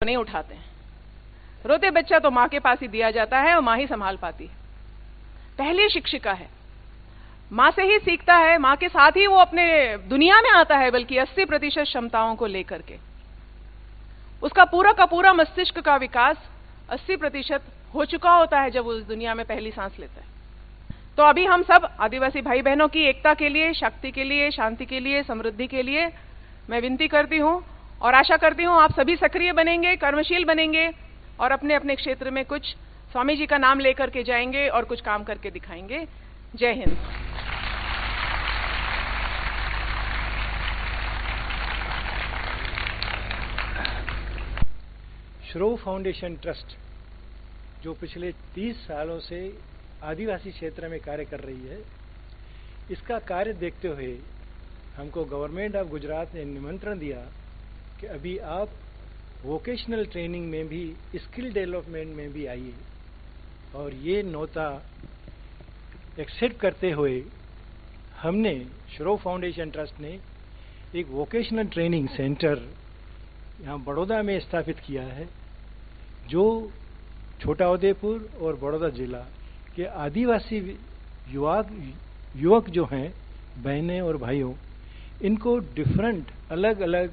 नहीं उठाते हैं। रोते बच्चा तो मां के पास ही दिया जाता है और मां ही संभाल पाती है। पहली शिक्षिका है, मां से ही सीखता है, मां के साथ ही वो अपने दुनिया में आता है, बल्कि 80% क्षमताओं को लेकर के। उसका पूरा का पूरा मस्तिष्क का विकास 80% हो चुका होता है जब वो उस दुनिया में पहली सांस लेता है। तो अभी हम सब आदिवासी भाई बहनों की एकता के लिए, शक्ति के लिए, शांति के लिए, समृद्धि के लिए मैं विनती करती हूं और आशा करती हूं आप सभी सक्रिय बनेंगे, कर्मशील बनेंगे और अपने अपने क्षेत्र में कुछ स्वामी जी का नाम लेकर के जाएंगे और कुछ काम करके दिखाएंगे। जय हिंद। श्रोव फाउंडेशन ट्रस्ट जो पिछले 30 सालों से आदिवासी क्षेत्र में कार्य कर रही है, इसका कार्य देखते हुए हमको गवर्नमेंट ऑफ गुजरात ने निमंत्रण दिया कि अभी आप वोकेशनल ट्रेनिंग में भी, स्किल डेवलपमेंट में भी आइए। और ये न्योता एक्सेप्ट करते हुए हमने श्रोव फाउंडेशन ट्रस्ट ने एक वोकेशनल ट्रेनिंग सेंटर यहाँ बड़ौदा में स्थापित किया है, जो छोटाउदेपुर और बड़ौदा जिला के आदिवासी युवक जो हैं, बहनें और भाइयों, इनको डिफरेंट अलग अलग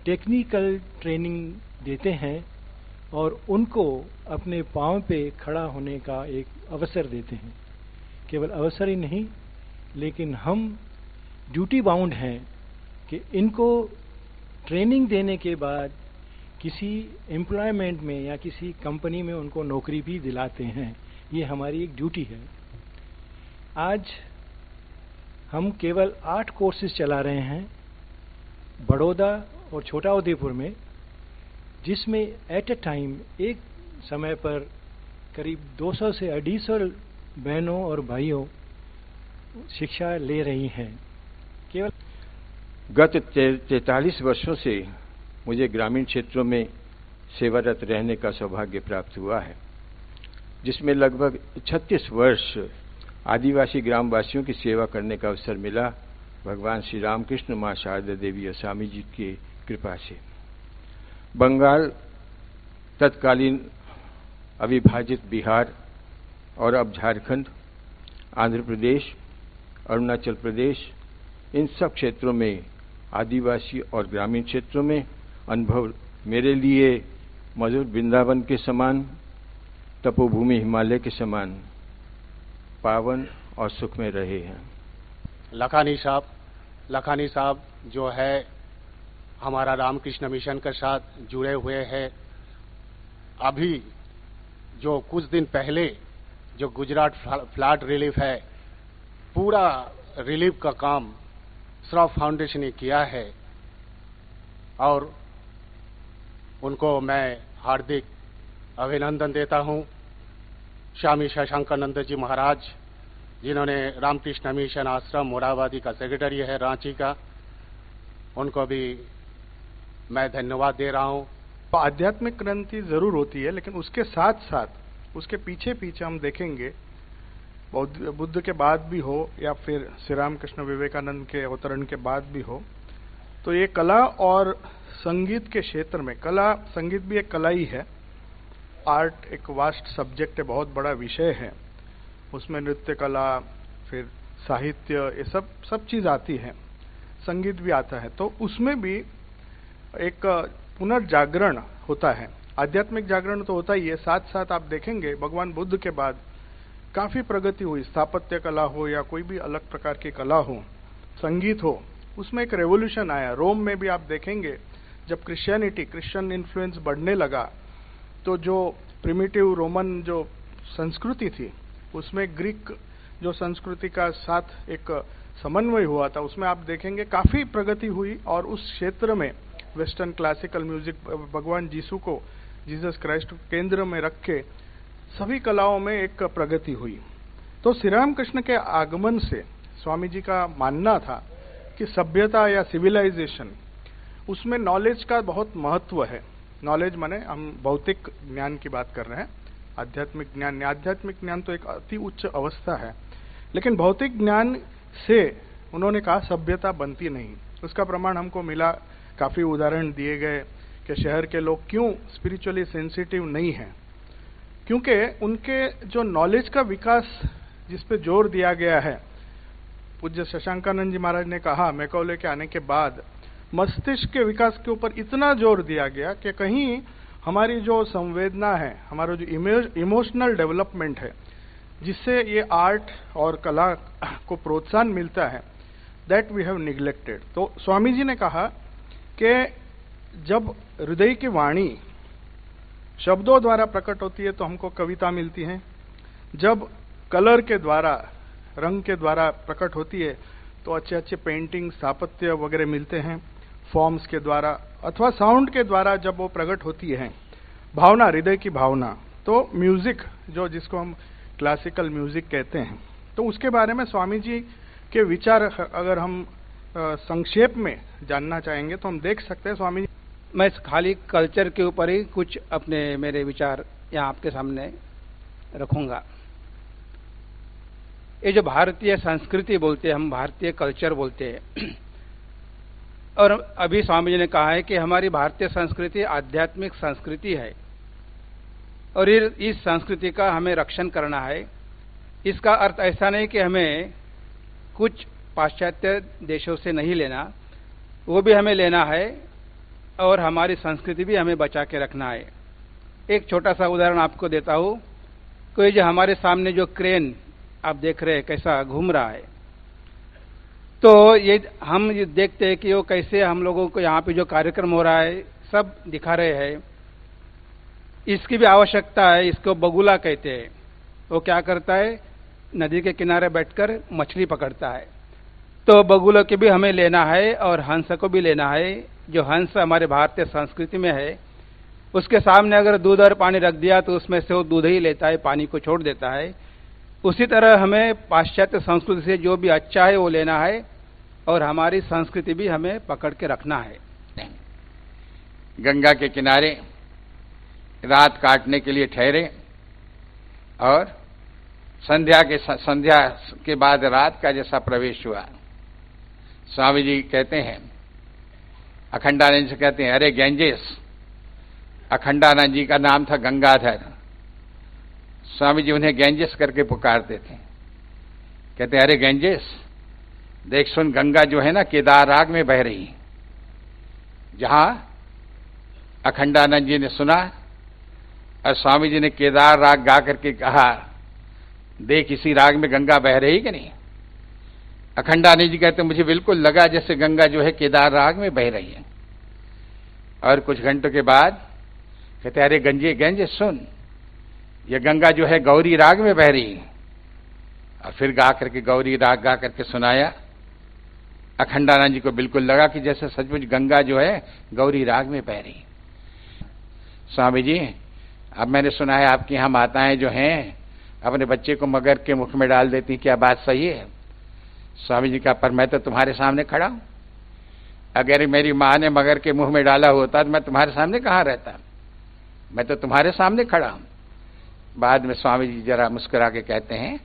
टेक्निकल ट्रेनिंग देते हैं और उनको अपने पांव पे खड़ा होने का एक अवसर देते हैं। केवल अवसर ही नहीं, लेकिन हम ड्यूटी बाउंड हैं कि इनको ट्रेनिंग देने के बाद किसी एम्प्लॉयमेंट में या किसी कंपनी में उनको नौकरी भी दिलाते हैं। ये हमारी एक ड्यूटी है। आज हम केवल 8 कोर्सेज चला रहे हैं बड़ौदा और छोटाउदेपुर में, जिसमें एट ए टाइम एक समय पर करीब 200 से 250 बहनों और भाइयों शिक्षा ले रही हैं। केवल गत 43 वर्षों से मुझे ग्रामीण क्षेत्रों में सेवारत रहने का सौभाग्य प्राप्त हुआ है, जिसमें लगभग 36 वर्ष आदिवासी ग्रामवासियों की सेवा करने का अवसर मिला, भगवान श्री रामकृष्ण, मां शारदा देवी और स्वामी जी की कृपा से। बंगाल, तत्कालीन अविभाजित बिहार और अब झारखंड, आंध्र प्रदेश, अरुणाचल प्रदेश, इन सब क्षेत्रों में आदिवासी और ग्रामीण क्षेत्रों में अनुभव मेरे लिए मधुर वृंदावन के समान, तपोभूमि हिमालय के समान पावन और सुखमय रहे हैं। लखानी साहब जो है हमारा रामकृष्ण मिशन के साथ जुड़े हुए हैं। अभी जो कुछ दिन पहले जो गुजरात फ्लड रिलीफ है, पूरा रिलीफ का काम श्रोव फाउंडेशन ने किया है और उनको मैं हार्दिक अभिनंदन देता हूं। स्वामी शशांकानंद जी महाराज, जिन्होंने रामकृष्ण मिशन आश्रम मोराबादी का सेक्रेटरी है रांची का, उनको भी मैं धन्यवाद दे रहा हूं। तो आध्यात्मिक क्रांति जरूर होती है, लेकिन उसके साथ साथ उसके पीछे पीछे हम देखेंगे बुद्ध के बाद भी हो या फिर श्री रामकृष्ण विवेकानंद के अवतरण के बाद भी हो, तो ये कला और संगीत के क्षेत्र में, कला संगीत भी एक कला ही है। आर्ट एक वास्ट सब्जेक्ट है, बहुत बड़ा विषय है। उसमें नृत्य कला, फिर साहित्य, ये सब चीज आती है, संगीत भी आता है। तो उसमें भी एक पुनर्जागरण होता है। आध्यात्मिक जागरण तो होता ही है, साथ साथ आप देखेंगे भगवान बुद्ध के बाद काफी प्रगति हुई। स्थापत्य कला हो या कोई भी अलग प्रकार की कला हो, संगीत हो, उसमें एक रेवोल्यूशन आया। रोम में भी आप देखेंगे जब क्रिश्चियन इन्फ्लुएंस बढ़ने लगा, तो जो प्रिमिटिव रोमन जो संस्कृति थी, उसमें ग्रीक जो संस्कृति का साथ एक समन्वय हुआ था, उसमें आप देखेंगे काफी प्रगति हुई। और उस क्षेत्र में वेस्टर्न क्लासिकल म्यूजिक, भगवान जीसू को, जीसस क्राइस्ट को केंद्र में रख के सभी कलाओं में एक प्रगति हुई। तो श्री रामकृष्ण के आगमन से स्वामी जी का मानना था कि सभ्यता या सिविलाइजेशन, उसमें नॉलेज का बहुत महत्व है। नॉलेज माने हम भौतिक ज्ञान की बात कर रहे हैं, आध्यात्मिक ज्ञान तो एक अति उच्च अवस्था है, लेकिन भौतिक ज्ञान से उन्होंने कहा सभ्यता बनती नहीं। उसका प्रमाण हमको मिला, काफी उदाहरण दिए गए कि शहर के लोग क्यों स्पिरिचुअली सेंसिटिव नहीं हैं, क्योंकि उनके जो नॉलेज का विकास जिस पे जोर दिया गया है, पूज्य शशांकानंद जी महाराज ने कहा मैकॉले के आने के बाद मस्तिष्क के विकास के ऊपर इतना जोर दिया गया कि कहीं हमारी जो संवेदना है, हमारा जो इमोशनल डेवलपमेंट है, जिससे ये आर्ट और कला को प्रोत्साहन मिलता है, दैट वी हैव निग्लेक्टेड। तो स्वामी जी ने कहा कि जब हृदय की वाणी शब्दों द्वारा प्रकट होती है तो हमको कविता मिलती है, जब कलर के द्वारा, रंग के द्वारा प्रकट होती है तो अच्छे अच्छे पेंटिंग, स्थापत्य वगैरह मिलते हैं फॉर्म्स के द्वारा, अथवा साउंड के द्वारा जब वो प्रकट होती है, भावना, हृदय की भावना, तो म्यूजिक जो जिसको हम क्लासिकल म्यूजिक कहते हैं, तो उसके बारे में स्वामी जी के विचार अगर हम संक्षेप में जानना चाहेंगे तो हम देख सकते हैं। स्वामी जी, मैं खाली कल्चर के ऊपर ही कुछ अपने मेरे विचार यहाँ आपके सामने रखूंगा। ये जो भारतीय संस्कृति बोलते हैं, हम भारतीय कल्चर बोलते हैं, और अभी स्वामी जी ने कहा है कि हमारी भारतीय संस्कृति आध्यात्मिक संस्कृति है और इस संस्कृति का हमें रक्षण करना है। इसका अर्थ ऐसा नहीं कि हमें कुछ पाश्चात्य देशों से नहीं लेना, वो भी हमें लेना है और हमारी संस्कृति भी हमें बचा के रखना है। एक छोटा सा उदाहरण आपको देता हूं। कोई जो हमारे सामने जो क्रेन आप देख रहे हैं कैसा घूम रहा है, तो ये हम ये देखते हैं कि वो कैसे हम लोगों को यहाँ पे जो कार्यक्रम हो रहा है सब दिखा रहे हैं। इसकी भी आवश्यकता है, इसको बगुला कहते हैं। वो क्या करता है, नदी के किनारे बैठकर मछली पकड़ता है। तो बगुलों के भी हमें लेना है और हंस को भी लेना है। जो हंस हमारे भारतीय संस्कृति में है, उसके सामने अगर दूध और पानी रख दिया तो उसमें से वो दूध ही लेता है, पानी को छोड़ देता है। उसी तरह हमें पाश्चात्य संस्कृति से जो भी अच्छा है वो लेना है और हमारी संस्कृति भी हमें पकड़ के रखना है। गंगा के किनारे रात काटने के लिए ठहरे और संध्या के बाद रात का जैसा प्रवेश हुआ। स्वामी जी कहते हैं, अखंडानंद से कहते हैं, अरे गंजेश, अखंडानंद जी का नाम था गंगाधर, स्वामी जी उन्हें गंजेश करके पुकारते थे। कहते हैं, अरे गंजेश देख सुन, गंगा जो है ना केदार राग में बह रही। जहां अखंडानंद जी ने सुना और स्वामी जी ने केदार राग गा करके कहा, देख इसी राग में गंगा बह रही कि नहीं। अखंडानंद जी कहते मुझे बिल्कुल लगा जैसे गंगा जो है केदार राग में बह रही है। और कुछ घंटों के बाद कहते अरे गंजे सुन, ये गंगा जो है गौरी राग में बह रही है। और फिर गा करके गौरी राग गा करके सुनाया। अखंडानंद जी को बिल्कुल लगा कि जैसे सचमुच गंगा जो है गौरी राग में बह रही। स्वामी जी, अब मैंने सुना है आपकी यहाँ माताएं जो हैं अपने बच्चे को मगर के मुख में डाल देती, क्या बात सही है? स्वामी जी का, पर मैं तो तुम्हारे सामने खड़ा हूं। अगर मेरी मां ने मगर के मुंह में डाला होता तो मैं तुम्हारे सामने कहां रहता? मैं तो तुम्हारे सामने खड़ा हूं। बाद में स्वामी जी जरा मुस्कुरा के कहते हैं,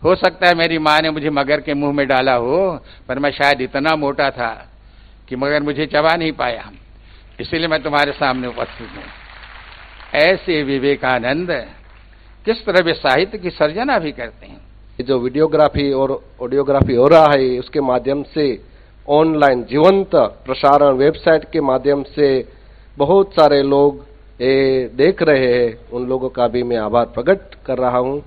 हो सकता है मेरी मां ने मुझे मगर के मुंह में डाला हो, पर मैं शायद इतना मोटा था कि मगर मुझे चबा नहीं पाया, इसीलिए मैं तुम्हारे सामने उपस्थित हूं। ऐसे विवेकानंद किस तरह वे साहित्य की सर्जना भी करते हैं। जो वीडियोग्राफी और ऑडियोग्राफी हो रहा है, उसके माध्यम से ऑनलाइन जीवंत प्रसारण वेबसाइट के माध्यम से बहुत सारे लोग ये देख रहे हैं, उन लोगों का भी मैं आभार प्रकट कर रहा हूं।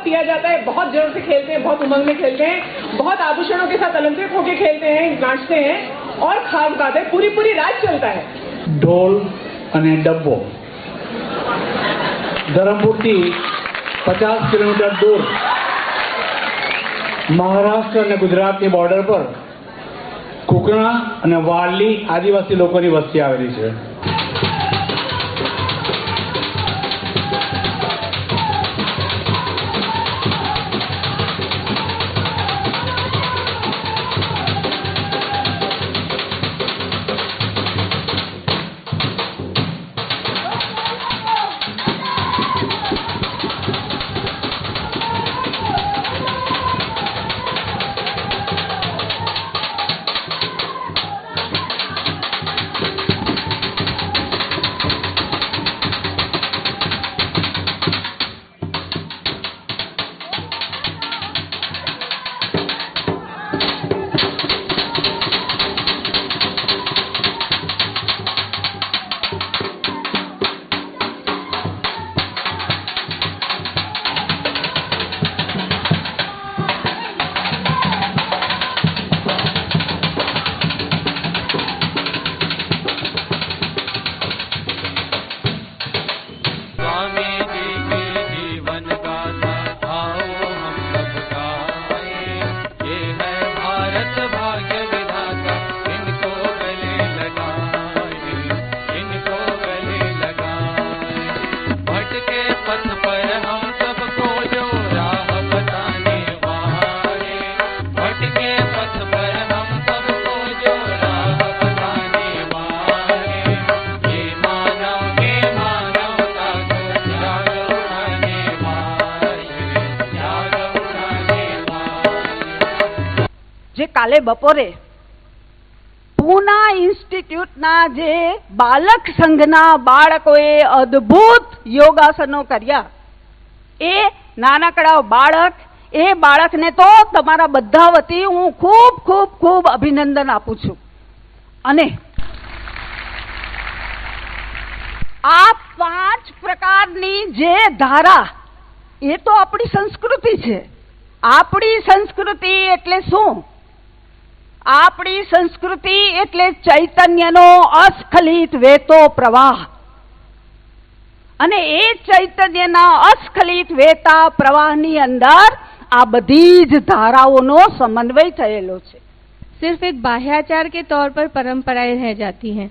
किया जाता है, बहुत जोर से खेलते हैं, बहुत उमंग में खेलते हैं, बहुत आभूषणों के साथ अलंकृत होकर खेलते हैं, नाचते हैं और खाम खाते हैं, पूरी पूरी रात चलता है. ढोल અને ડબ્બો ધરમપુરથી 50 કિલોમીટર દૂર મહારાષ્ટ્ર અને ગુજરાતની બોર્ડર પર કુકણા અને વારલી આદિવાસી લોકોની વસ્તી આવેલી છે. स्वामी जी की जीवन गाथा आओ हम सब गाएं। ये है भारत भाग्य विधाता, इनको गले लगाएं, इनको गले लगाएं। भटके पथ पर हम सबको जो राह बताने वाले, भटके पथ पर हम सबको जो राह बताने वाले, ये मानव के मानवता को त्याग उठाने वाले, त्याग उठाने वाले। જે કાલે બપોરે પૂના ઇન્સ્ટિટ્યૂટના જે બાલક સંઘના બાળકોએ અદ્ભુત યોગાસનો કર્યા, એ નાનકડા બાળક, એ બાળકને તો તમારા બધા વતી હું ખૂબ ખૂબ ખૂબ અભિનંદન આપું છું. અને આ 5 પ્રકારની જે ધારા, એ તો આપણી સંસ્કૃતિ છે. આપણી સંસ્કૃતિ એટલે શું? આપણી સંસ્કૃતિ એટલે ચૈતન્યનો અસ્ખલિત વહેતો પ્રવાહ. અને એ ચૈતન્યના અસ્ખલિત વહેતા પ્રવાહની અંદર આ બધી જ ધારાઓનો સમન્વય થયેલો છે. सिर्फ एक बाह्याचार के तौर पर परंपराएं रह जाती हैं।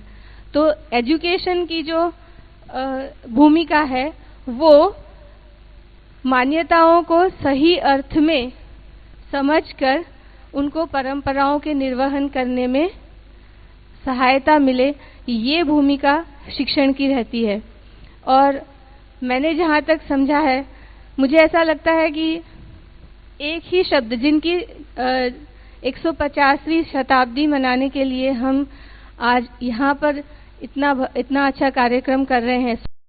तो एजुकेशन की जो भूमिका है वो मान्यताओं को सही अर्थ में समझकर उनको परंपराओं के निर्वहन करने में सहायता मिले, ये भूमिका शिक्षण की रहती है। और मैंने जहाँ तक समझा है, मुझे ऐसा लगता है कि एक ही शब्द जिनकी 150वीं शताब्दी मनाने के लिए हम आज यहाँ पर इतना अच्छा कार्यक्रम कर रहे हैं,